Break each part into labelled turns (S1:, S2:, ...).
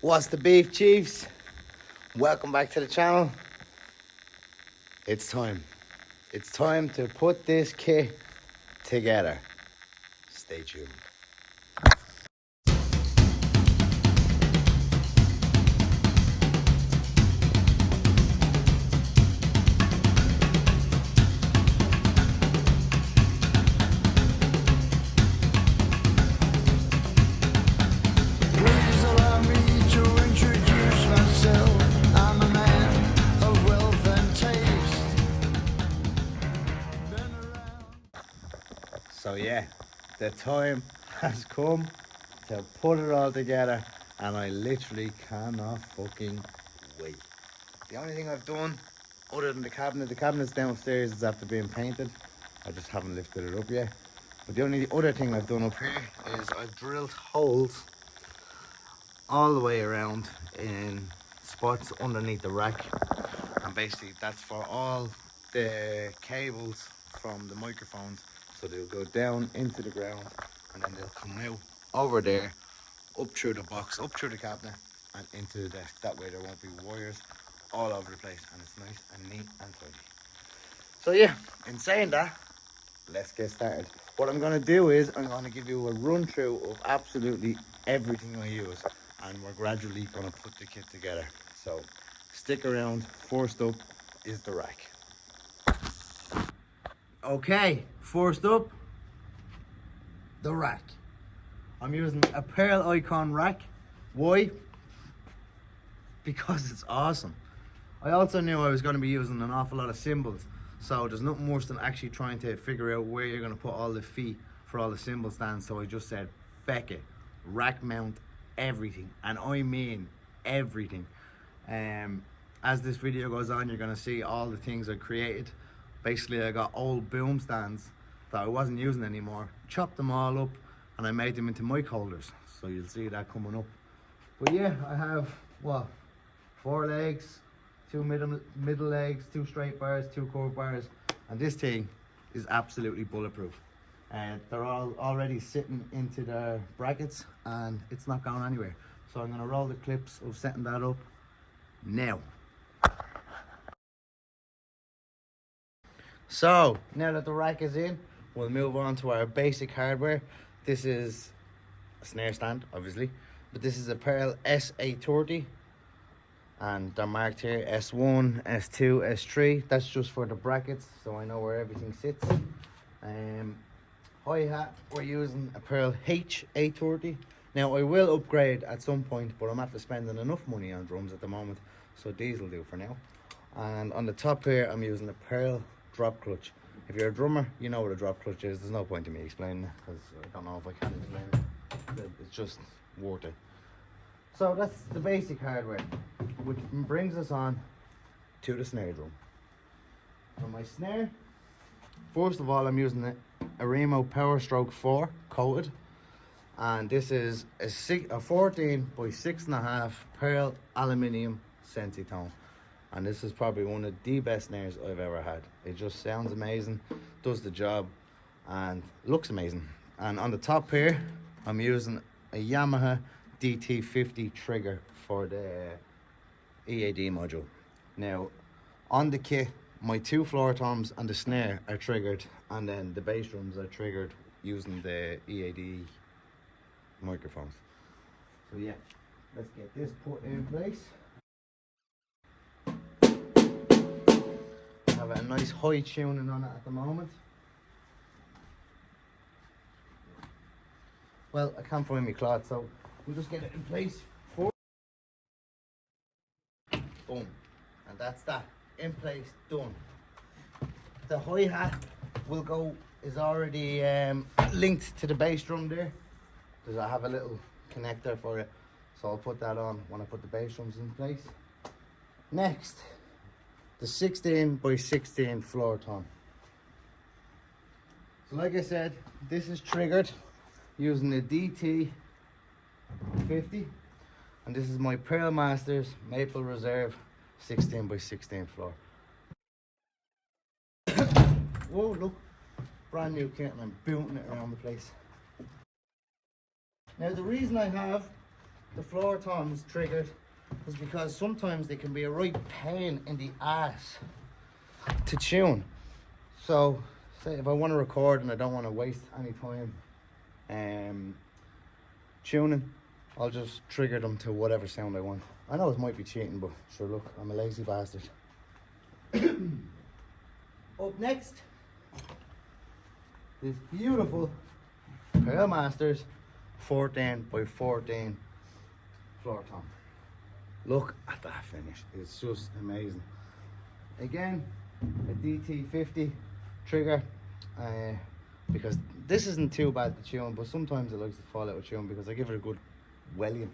S1: What's the beef, chiefs? Welcome back to the channel. It's time. It's time to put this kit together. Stay tuned. So yeah, the time has come to put it all together, and I literally cannot fucking wait. The only thing I've done, other than the cabinet's downstairs is after being painted. I just haven't lifted it up yet. But the only other thing I've done up here is I've drilled holes all the way around in spots underneath the rack, and basically that's for all the cables from the microphones, so they'll go down into the ground and then they'll come out over there, up through the box, up through the cabinet and into the desk. That way there won't be wires all over the place and it's nice and neat and tidy. So yeah, in saying that, let's get started. What I'm going to do is I'm going to give you a run through of absolutely everything I use, and we're gradually going to put the kit together. So stick around. First up is the rack. Okay, first up, the rack. I'm using a Pearl Icon rack. Why? Because it's awesome. I also knew I was going to be using an awful lot of cymbals, so there's nothing worse than actually trying to figure out where you're going to put all the feet for all the cymbal stands. So I just said, feck it, rack mount everything, and I mean everything. As this video goes on, you're going to see all the things I created. Basically, I got old boom stands that I wasn't using anymore, chopped them all up, and I made them into mic holders. So you'll see that coming up. But yeah, I have, what, 4 legs, 2 middle legs, 2 straight bars, 2 curved bars, and this thing is absolutely bulletproof. And they're all already sitting into the brackets and it's not going anywhere. So I'm going to roll the clips of setting that up now. So now that the rack is in, we'll move on to our basic hardware. This is a snare stand, obviously, but this is a Pearl S830, and they're marked here S1, S2, S3. That's just for the brackets, so I know where everything sits. Hi-hat, we're using a Pearl H830. Now I will upgrade at some point, but I'm after spending enough money on drums at the moment, so these will do for now. And on the top here, I'm using a Pearl drop clutch. If you're a drummer, you know what a drop clutch is. There's no point in me explaining it, because I don't know if I can explain it. It's just worth it. So that's the basic hardware, which brings us on to the snare drum. For my snare, first of all, I'm using a Remo Power Stroke 4 coated, and this is a 14 by 6.5 Pearl aluminium Sensitone, and this is probably one of the best snares I've ever had. It just sounds amazing, does the job, and looks amazing. And on the top here, I'm using a Yamaha DT50 trigger for the EAD module. Now, on the kit, my 2 floor toms and the snare are triggered, and then the bass drums are triggered using the EAD microphones. So yeah, let's get this put in place. I have a nice high tuning on it at the moment. Well, I can't find my cloth, so we'll just get it in place. Boom, and that's that, in place, done. The hi-hat is already linked to the bass drum there, because I have a little connector for it, so I'll put that on when I put the bass drums in place. Next, the 16 by 16 floor tom. So like I said, this is triggered using the DT50, and this is my Pearl Masters Maple Reserve 16 by 16 floor. Whoa, look, brand new kit, and I'm booting it around the place. Now the reason I have the floor toms triggered is because sometimes they can be a right pain in the ass to tune. So, say if I want to record and I don't want to waste any time tuning, I'll just trigger them to whatever sound I want. I know it might be cheating, but sure, look, I'm a lazy bastard. Up next, this beautiful Pearl Masters 14 by 14 floor tom. Look at that finish, it's just amazing. Again, a DT50 trigger, because this isn't too bad to tune, but sometimes it likes to fall out of tune because I give it a good welling.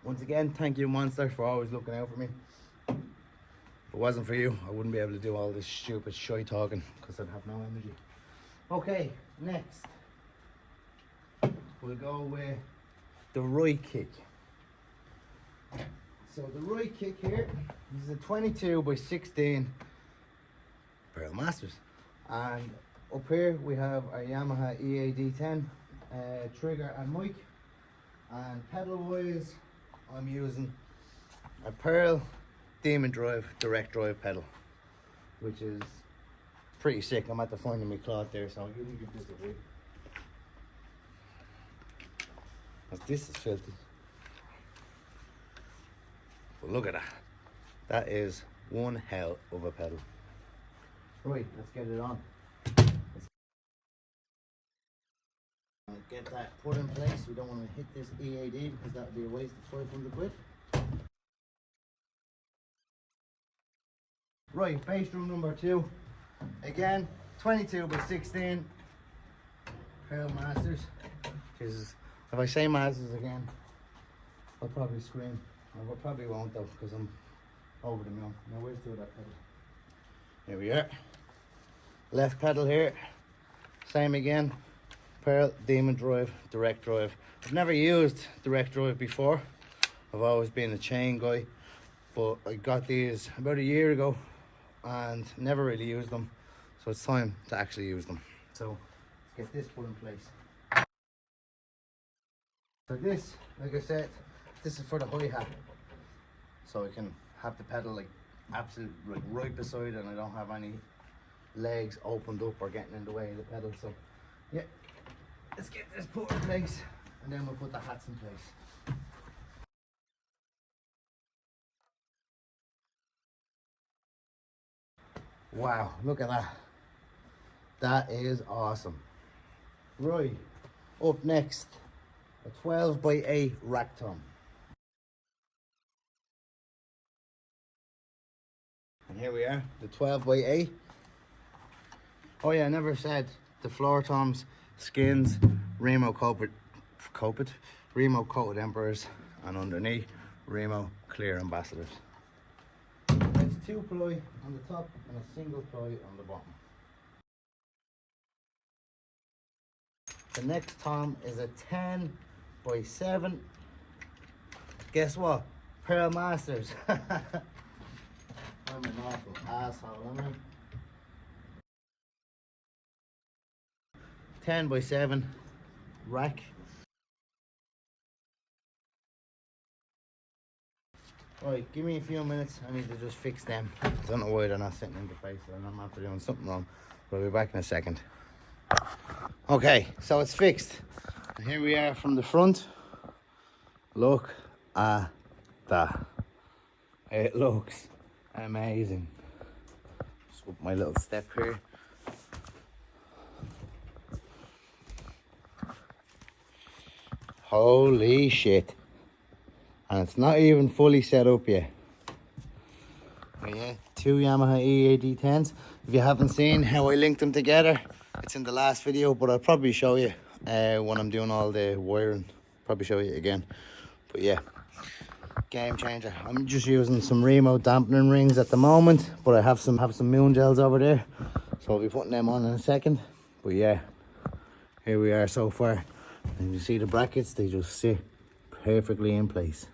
S1: Once again, thank you, Monster, for always looking out for me. If it wasn't for you, I wouldn't be able to do all this stupid shy talking because I'd have no energy. Okay, next we'll go with the right kick. So the right kick here, this is a 22 by 16 Pearl Masters, and up here we have our Yamaha EAD10 trigger and mic, and pedal wise I'm using a Pearl Demon Drive direct drive pedal, which is pretty sick. I'm at the finding my cloth there, so I'll give this a read. This is filthy. But look at that. That is one hell of a pedal. Right, let's get it on. Get that put in place. We don't want to hit this EAD because that would be a waste of 500 quid. Right, bass drum number 2. Again, 22 by 16 Pearl Masters. Jesus, if I say Masters again, I'll probably scream. I probably won't though, because I'm over the moon. Now where's the other pedal? Here we are. Left pedal here. Same again. Pearl Demon Drive, direct drive. I've never used direct drive before. I've always been a chain guy, but I got these about a year ago and never really used them. So it's time to actually use them. So let's get this put in place. So this, like I said, this is for the hi-hat. So I can have the pedal like absolutely right beside it and I don't have any legs opened up or getting in the way of the pedal. So yeah, let's get this put in place and then we'll put the hats in place. Wow, look at that. That is awesome. Right, up next, a 12 by 8 rack tom. And here we are, the 12 by 8. Oh yeah, I never said the floor toms, skins, Remo coated Emperors, and underneath Remo clear ambassadors. It's 2 ply on the top and a single ply on the bottom. The next tom is a 10 by 7. Guess what? Pearl Masters. I'm an awful asshole, am I? 10 by 7 rack. Right, give me a few minutes. I need to just fix them. I don't know why they're not sitting into place. I'm after doing something wrong. But I'll be back in a second. Okay, so it's fixed. And here we are from the front. Look at that. It looks amazing. Just up my little step here. Holy shit. And it's not even fully set up yet. But yeah, 2 Yamaha EAD10s. If you haven't seen how I linked them together, it's in the last video, but I'll probably show you when I'm doing all the wiring. Probably show you again. But yeah, game changer. I'm just using some Remo dampening rings at the moment, but I have some moon gels over there, so I'll be putting them on in a second. But yeah, here we are so far. And you see the brackets, they just sit perfectly in place.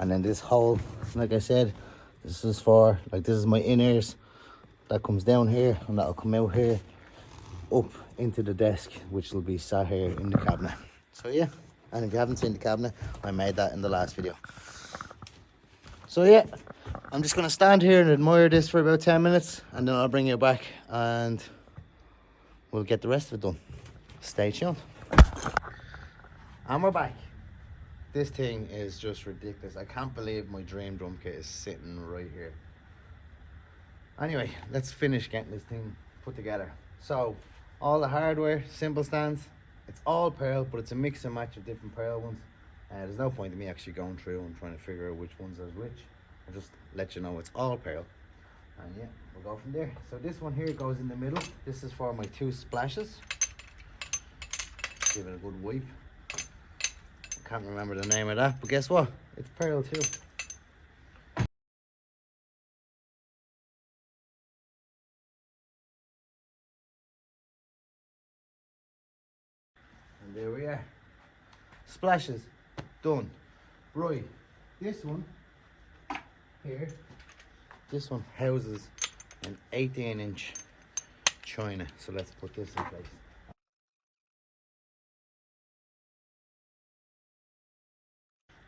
S1: And then this hole, like I said, this is for, like, this is my in-ears. that comes down here, and that'll come out here up into the desk, which will be sat here in the cabinet. So yeah, and if you haven't seen the cabinet, I made that in the last video. So yeah, I'm just gonna stand here and admire this for about 10 minutes, and then I'll bring you back and we'll get the rest of it done. Stay tuned. And we're back. This thing is just ridiculous. I can't believe my dream drum kit is sitting right here. Anyway, let's finish getting this thing put together. So, all the hardware, cymbal stands, it's all pearl, but it's a mix and match of different pearl ones. There's no point in me actually going through and trying to figure out which ones are which. I'll just let you know it's all pearl. And yeah, we'll go from there. So this one here goes in the middle. This is for my 2 splashes. Give it a good wipe. Can't remember the name of that, but guess what? It's pearl too. And there we are. Splashes done. Right, this one here, this one houses an 18-inch china. So let's put this in place.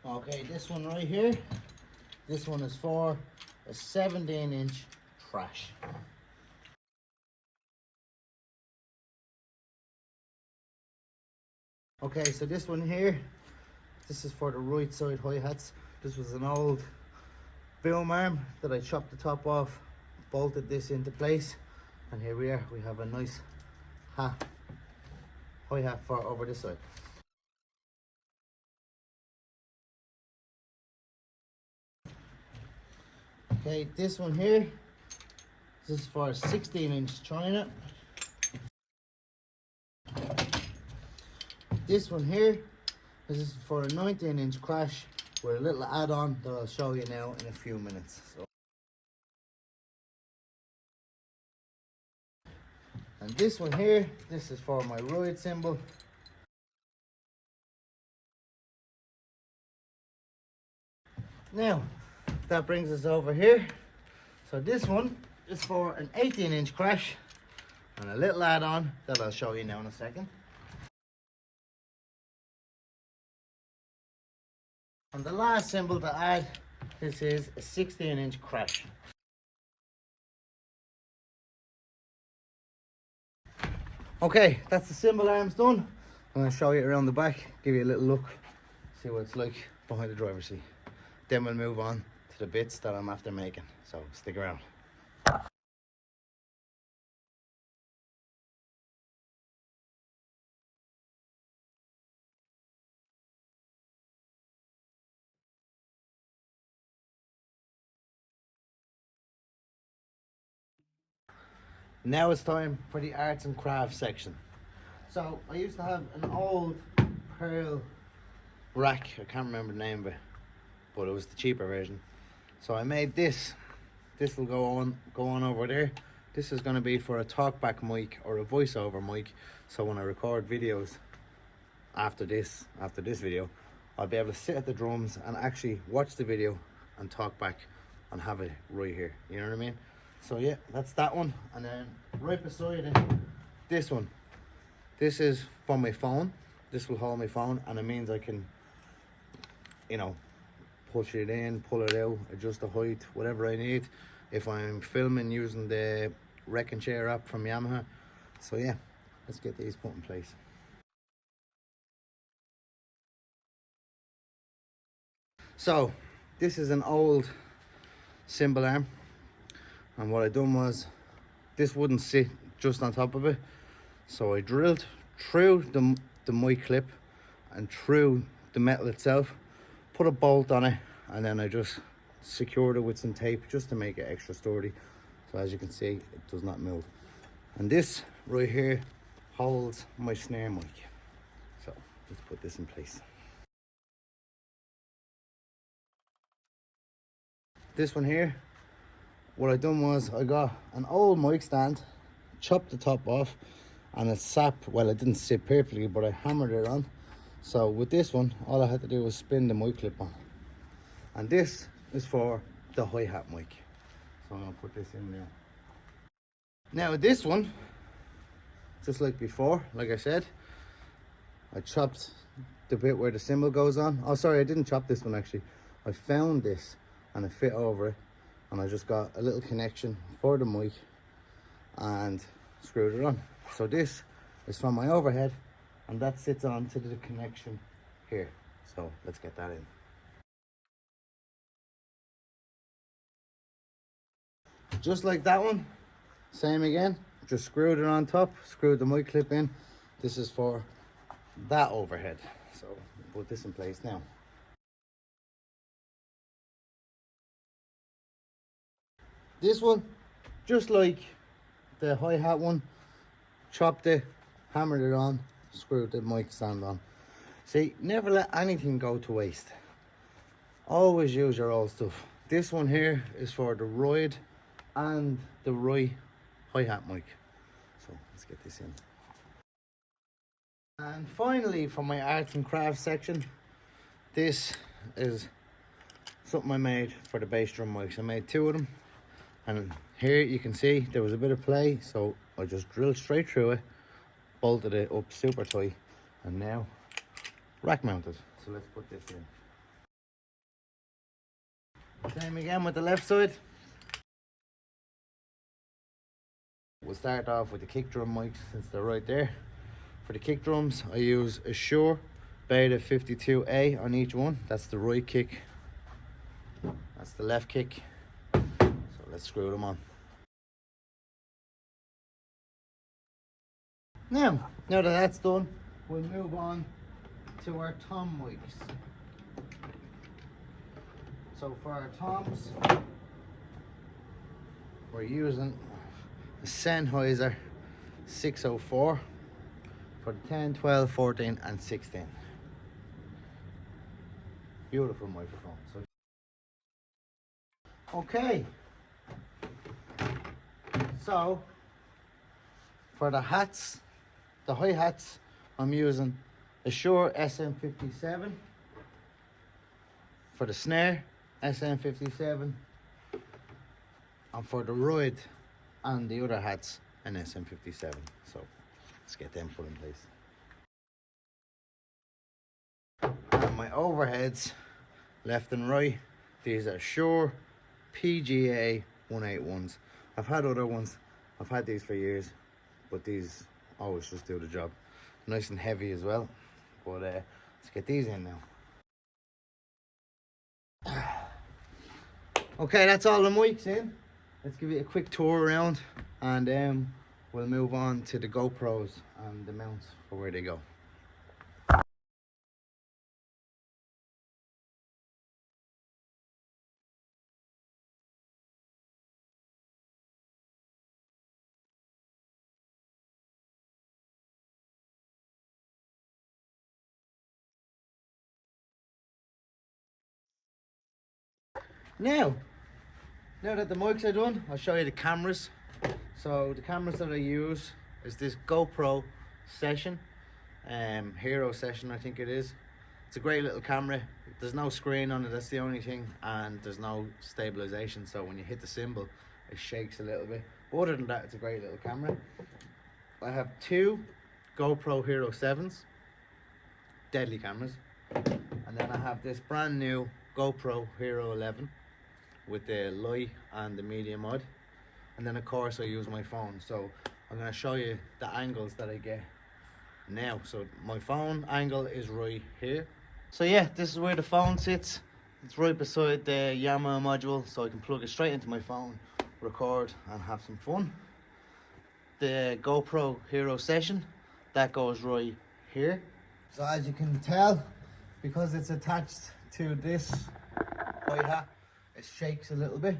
S1: Okay, this one right here, this one is for a 17-inch trash. Okay, so this one here, this is for the right side hi-hats. This was an old boom arm that I chopped the top off, bolted this into place, and here we are. We have a nice hi-hat for over this side. Okay, this one here, this is for a 16-inch china. This one here, this is for a 19-inch crash with a little add-on that I'll show you now in a few minutes. So. And this one here, this is for my ride cymbal. Now, that brings us over here. So this one is for an 18-inch crash and a little add-on that I'll show you now in a second. And the last cymbal to add, this is a 16-inch crash. Okay, that's the cymbal arms done. I'm going to show you around the back, give you a little look, see what it's like behind the driver's seat. Then we'll move on to the bits that I'm after making, so stick around. Now it's time for the arts and crafts section. So I used to have an old pearl rack, I can't remember the name of it, but it was the cheaper version. So I made this. This will go on over there. This is going to be for a talkback mic or a voiceover mic. So when I record videos after this video, I'll be able to sit at the drums and actually watch the video and talk back and have it right here. You know what I mean? So yeah, that's that one. And then right beside it, this one. This is for my phone. This will hold my phone, and it means I can, you know, push it in, pull it out, adjust the height, whatever I need. If I'm filming using the Wreck and Chair app from Yamaha. So yeah, let's get these put in place. So this is an old cymbal arm, and what I done was, this wouldn't sit just on top of it, so I drilled through the mic clip and through the metal itself, put a bolt on it, and then I just secured it with some tape just to make it extra sturdy. So as you can see, it does not move. And this right here holds my snare mic. So let's put this in place. This one here, what I done was I got an old mic stand, chopped the top off, and it sat, well, it didn't sit perfectly, but I hammered it on. So with this one, all I had to do was spin the mic clip on. And this is for the hi-hat mic. So I'm gonna put this in there. Now this one, just like before, like I said, I chopped the bit where the cymbal goes on. Oh sorry, I didn't chop this one actually. I found this and it fit over it, and I just got a little connection for the mic and screwed it on. So this is from my overhead, and that sits on to the connection here. So let's get that in. Just like that one, same again, just screwed it on top, screwed the mic clip in. This is for that overhead. So put this in place now. This one, just like the hi-hat one, chopped it, hammered it on, screwed the mic stand on. See, never let anything go to waste. Always use your old stuff. This one here is for the ride and the right hi-hat mic. So let's get this in. And finally, for my arts and crafts section, this is something I made for the bass drum mics. I made 2 of them, and here you can see there was a bit of play, so I just drilled straight through it, bolted it up super tight, and now rack mounted. So let's put this in. Same again with the left side. We'll start off with the kick drum mics since they're right there. For the kick drums, I use a Shure Beta 52A on each one. That's the right kick. That's the left kick. So let's screw them on. Now that that's done, we'll move on to our tom mics. So for our toms, we're using a Sennheiser 604 for the 10, 12, 14 and 16. Beautiful microphone. Okay, so for the hats, the hi-hats, I'm using a Shure SM57. For the snare, SM57. And for the ride and the other hats, an SM57. So let's get them put in place. And my overheads, left and right, these are Shure PGA 181s. I've had other ones, I've had these for years, but these always just do the job. Nice and heavy as well, but let's get these in now. Okay, that's all the mics in. Let's give you a quick tour around, and we'll move on to the GoPros and the mounts for where they go. Now that the mics are done, I'll show you the cameras. So the cameras that I use is this GoPro Session, Hero Session I think it is. It's a great little camera. There's no screen on it, that's the only thing, and there's no stabilization, so when you hit the cymbal it shakes a little bit. But other than that, it's a great little camera. I have 2 GoPro Hero 7s, deadly cameras, and then I have this brand new GoPro Hero 11 with the light and the media mod, and then of course I use my phone. So I'm going to show you the angles that I get now. So my phone angle is right here. So yeah, this is where the phone sits. It's right beside the Yamaha module, so I can plug it straight into my phone, record and have some fun. The GoPro Hero Session, that goes right here. So as you can tell, because it's attached to this hi-hat, it shakes a little bit,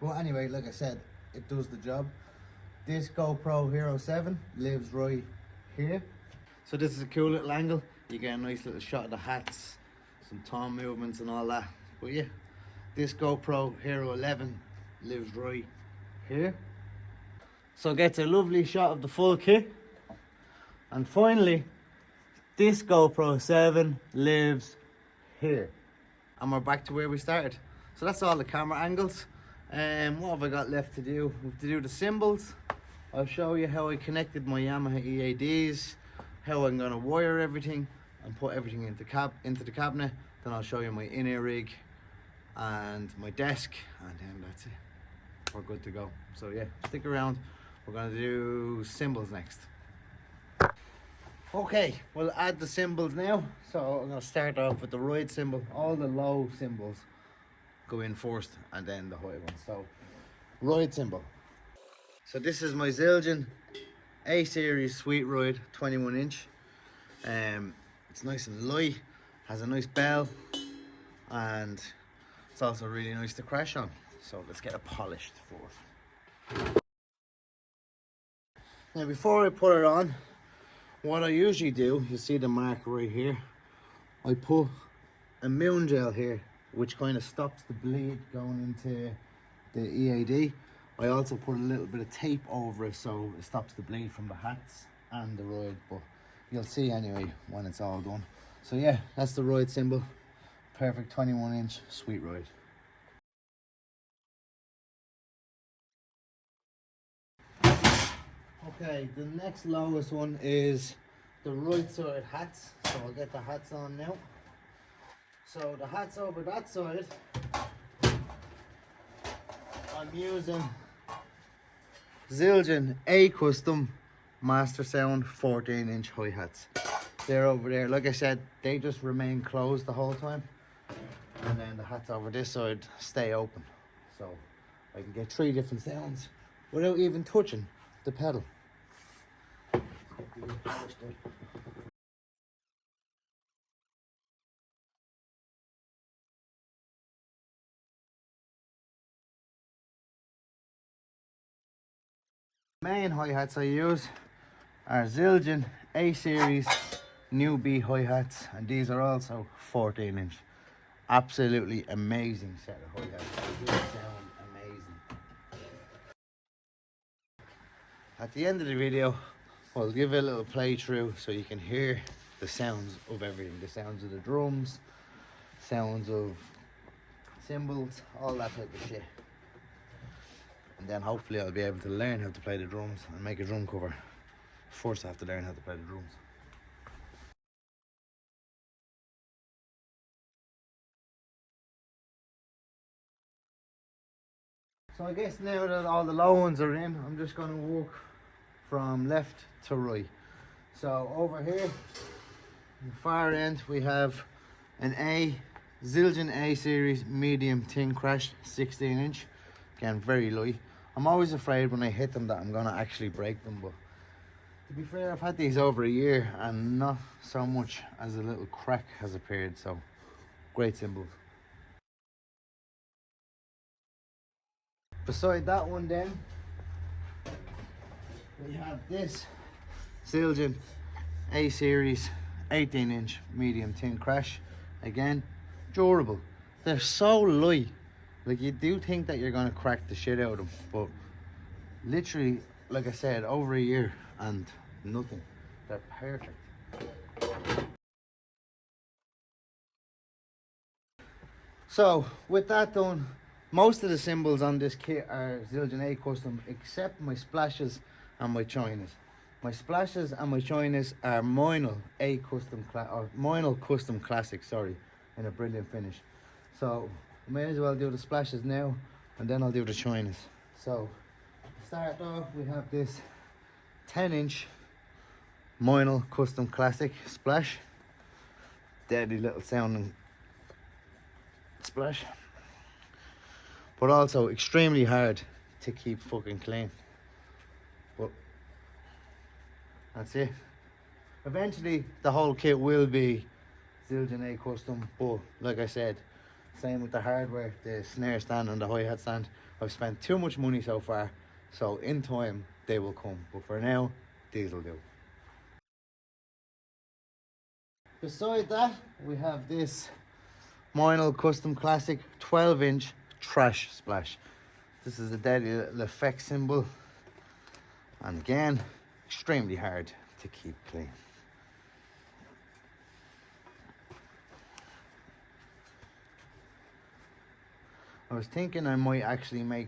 S1: but anyway, like I said, it does the job. This GoPro Hero 7 lives right here. So this is a cool little angle. You get a nice little shot of the hats, some tom movements and all that. But yeah, this GoPro Hero 11 lives right here. So it gets a lovely shot of the full kit. And finally, this GoPro 7 lives here. And we're back to where we started. So that's all the camera angles. What have I got left to do? We have to do the cymbals I'll show you how I connected my Yamaha EADs, how I'm gonna wire everything and put everything into the cabinet. Then I'll show you my in-ear rig and my desk, and then that's it. We're good to go. So yeah, stick around. We're gonna do cymbals next. Okay, we'll add the cymbals now. So I'm gonna start off with the ride cymbal. All the low cymbals go in first, and then the high ones. So ride cymbal. So this is my Zildjian A series sweet ride, 21 inch. It's nice and light, has a nice bell, and it's also really nice to crash on. So let's get it polished first. Now before I put it on, what I usually do, you see the mark right here, I put a moon gel here, which kind of stops the bleed going into the EAD. I also put a little bit of tape over it so it stops the bleed from the hats and the ride, but you'll see anyway when it's all done. So yeah, that's the ride cymbal. Perfect 21 inch sweet ride. Okay, the next lowest one is the right side hats. So I'll get the hats on now. So the hats over that side, I'm using Zildjian A Custom Master Sound 14 inch hi-hats. They're over there. Like I said, they just remain closed the whole time. And then the hats over this side stay open. So I can get 3 different sounds without even touching the pedal. Main hi-hats I use are Zildjian A series new B hi-hats, and these are also 14 inch. Absolutely amazing set of hi-hats. They do sound amazing. At the end of the video, I'll give it a little playthrough so you can hear the sounds of everything. The sounds of the drums, sounds of cymbals, all that type of shit. And then hopefully I'll be able to learn how to play the drums and make a drum cover. First I have to learn how to play the drums. So I guess now that all the low ones are in, I'm just going to walk from left to right. So over here, on the far end, we have an Zildjian A series medium tin crash 16 inch. Again, very light. I'm always afraid when I hit them that I'm going to actually break them, but to be fair, I've had these over a year and not so much as a little crack has appeared, so great cymbals. Beside that one then, we have this Zildjian A series 18 inch medium tin crash. Again, durable. They're so light. Like, you do think that you're gonna crack the shit out of them, but literally, like I said, over a year and nothing. They're perfect. So with that done, most of the cymbals on this kit are Zildjian A Custom, except my splashes and my chinas. My splashes and my chinas are Moinel A Custom or Moinel Custom Classic, sorry, in a brilliant finish. So I may as well do the splashes now, and then I'll do the chinas. So to start off, we have this 10 inch Moinel Custom Classic splash. Deadly little sounding splash, but also extremely hard to keep fucking clean. But that's it. Eventually the whole kit will be Zildjian A Custom, but like I said, same with the hardware, the snare stand and the hi-hat stand. I've spent too much money so far, so in time they will come, but for now these will do. Beside that, we have this Moinel Custom Classic 12 inch trash splash. This is a deadly little effect cymbal, and again, extremely hard to keep clean. I was thinking I might actually make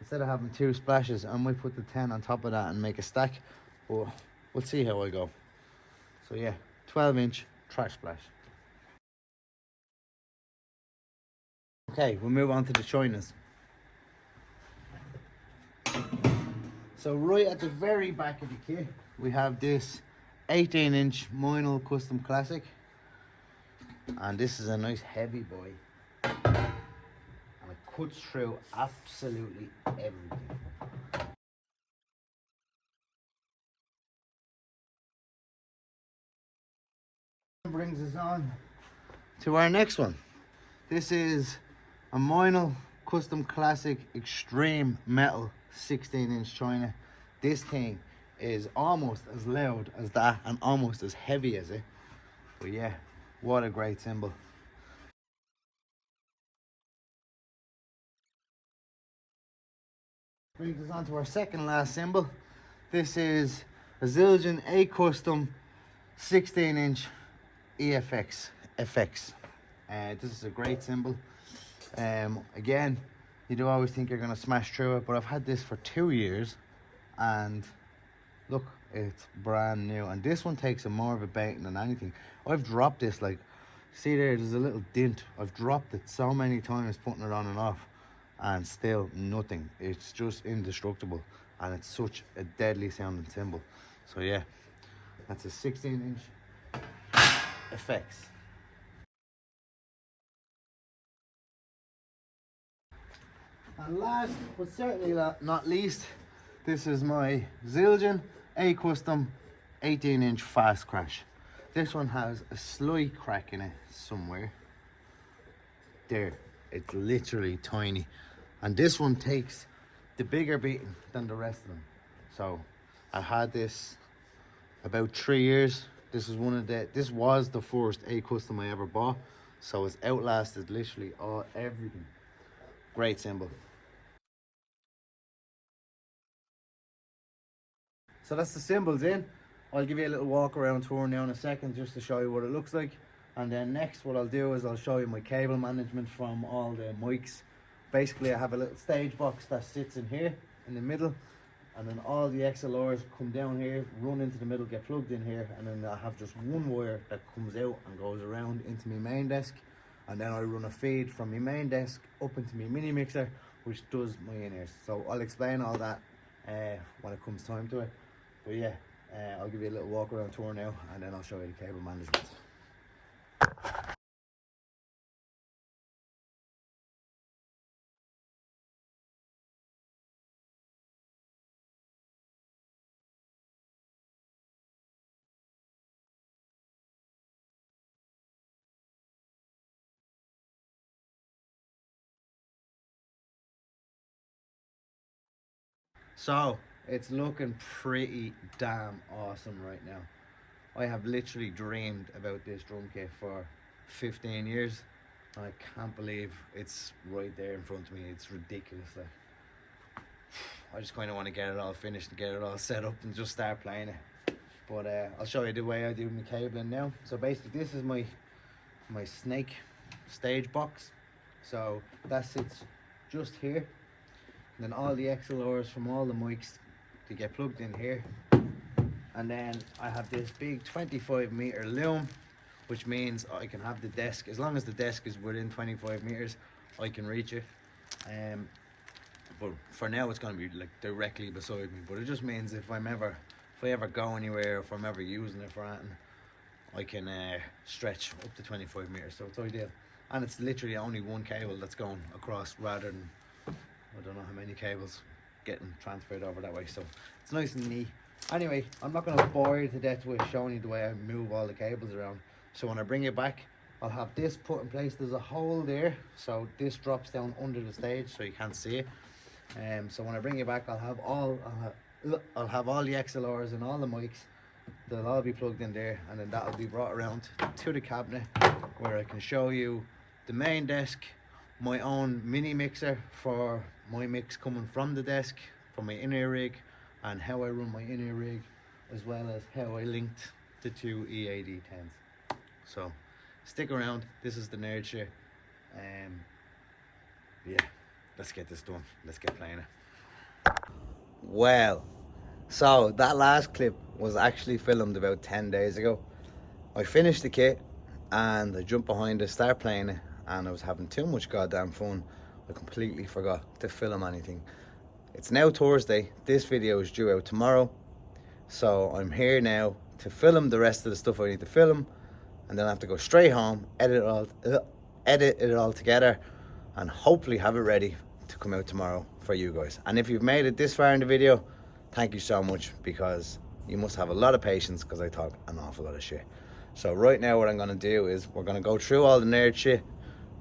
S1: instead of having 2 splashes, I might put the 10 on top of that and make a stack, but we'll see how I go. So yeah, 12-inch trash splash. Okay, we'll move on to the Chinas. So right at the very back of the kit, we have this 18-inch Meinl Custom Classic. And this is a nice heavy boy. And it cuts through absolutely everything. Brings us on to our next one. This is a Meinl Custom Classic Extreme Metal 16-inch China. This thing is almost as loud as that and almost as heavy as it. But yeah, what a great cymbal. Brings us on to our second last cymbal. This is a Zildjian A Custom 16-inch EFX FX. This is a great cymbal. Again, you do always think you're going to smash through it, but I've had this for 2 years and look, it's brand new. And this one takes a more of a beating than anything. I've dropped this, like, see there's a little dent. I've dropped it so many times putting it on and off and still nothing. It's just indestructible and it's such a deadly sounding cymbal. So yeah, that's a 16-inch effects. And last but certainly not least, this is my Zildjian A Custom 18-inch Fast Crash. This one has a slight crack in it somewhere. There, it's literally tiny. And this one takes the bigger beating than the rest of them. So I had this about 3 years. This was the first A Custom I ever bought. So it's outlasted literally everything. Great cymbal. So that's the cymbals in. I'll give you a little walk around tour now in a second just to show you what it looks like. And then next what I'll do is I'll show you my cable management from all the mics. Basically I have a little stage box that sits in here in the middle, and then all the XLRs come down here, run into the middle, get plugged in here, and then I have just one wire that comes out and goes around into my main desk, and then I run a feed from my main desk up into my mini mixer, which does my in-ears. So I'll explain all that when it comes time to it. But yeah, I'll give you a little walk around tour now and then I'll show you the cable management. So it's looking pretty damn awesome right now. I have literally dreamed about this drum kit for 15 years. I can't believe it's right there in front of me. It's ridiculous. Like, I just kind of want to get it all finished and get it all set up and just start playing it. But I'll show you the way I do my cabling now. So basically this is my snake stage box. So that sits just here. And then all the XLRs from all the mics to get plugged in here. And then I have this big 25-meter loom, which means I can have the desk, as long as the desk is within 25 meters, I can reach it. But for now it's going to be like directly beside me. But it just means if I ever go anywhere, if I'm ever using it for anything, I can stretch up to 25 meters. So it's ideal. And it's literally only one cable that's going across rather than, I don't know how many cables getting transferred over that way. So it's nice and neat. Anyway, I'm not going to bore you to death with showing you the way I move all the cables around. So when I bring it back, I'll have this put in place. There's a hole there, so this drops down under the stage so you can't see it. So when I bring it back, I'll have all the XLRs and all the mics. They'll all be plugged in there, and then that'll be brought around to the cabinet where I can show you the main desk, my own mini mixer for my mix coming from the desk, for my in-ear rig, and how I run my in-ear rig, as well as how I linked the two EAD 10s. So stick around. This is the nerd shit. Yeah, let's get this done. Let's get playing it. Well, so that last clip was actually filmed about 10 days ago. I finished the kit and I jumped behind it, started playing it, and I was having too much goddamn fun. I completely forgot to film anything. It's now Thursday. This video is due out tomorrow. So I'm here now to film the rest of the stuff I need to film, and then I have to go straight home, edit it all together, and hopefully have it ready to come out tomorrow for you guys. And if you've made it this far in the video, thank you so much, because you must have a lot of patience, because I talk an awful lot of shit. So right now what I'm going to do is we're going to go through all the nerd shit,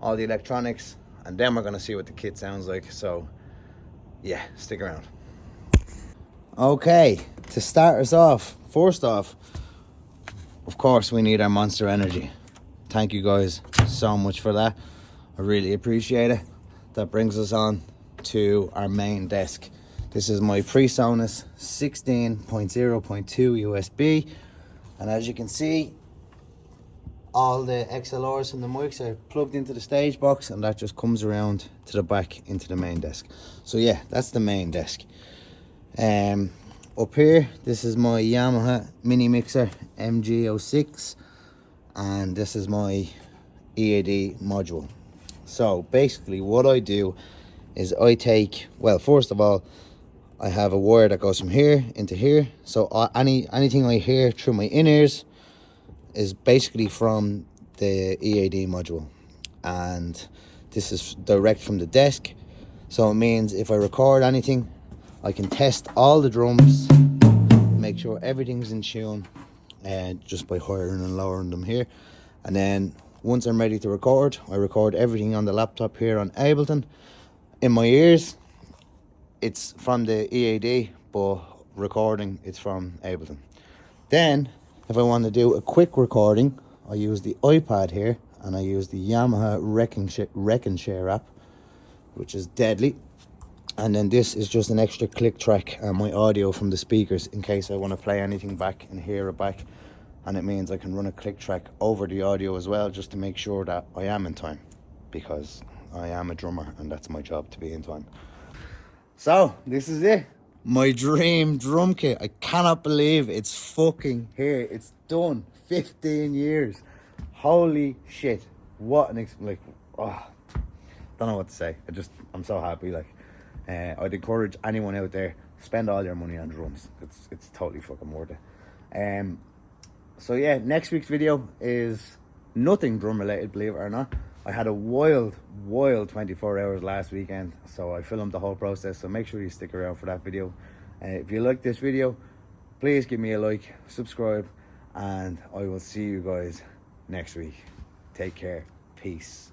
S1: all the electronics, and then we're going to see what the kit sounds like. So yeah, stick around. Okay, to start us off, first off, of course we need our Monster Energy. Thank you guys so much for that. I really appreciate it. That brings us on to our main desk. This is my PreSonus 16.0.2 USB, and as you can see, all the XLRs and the mics are plugged into the stage box, and that just comes around to the back into the main desk. So yeah, that's the main desk. Up here, this is my Yamaha mini mixer MG06, and this is my EAD module. So basically what I do is I take, well, first of all, I have a wire that goes from here into here. So anything I hear through my in-ears is basically from the EAD module, and this is direct from the desk. So it means if I record anything, I can test all the drums, make sure everything's in tune, just by higher and lowering them here. And then once I'm ready to record, I record everything on the laptop here on Ableton. In my ears, it's from the EAD, but recording, it's from Ableton. Then, if I want to do a quick recording, I use the iPad here, and I use the Yamaha Reckon Share app, which is deadly. And then this is just an extra click track and my audio from the speakers in case I want to play anything back and hear it back. And it means I can run a click track over the audio as well, just to make sure that I am in time, because I am a drummer and that's my job, to be in time. So this is it, my dream drum kit. I cannot believe it's fucking here. It's done. 15 years. Holy shit. What an don't know what to say. I'm so happy. I'd encourage anyone out there, spend all your money on drums. It's totally fucking worth it. So yeah, next week's video is nothing drum related, believe it or not. I had a wild 24 hours last weekend, so I filmed the whole process. So make sure you stick around for that video. If you like this video, please give me a like, subscribe, and I will see you guys next week. Take care. Peace.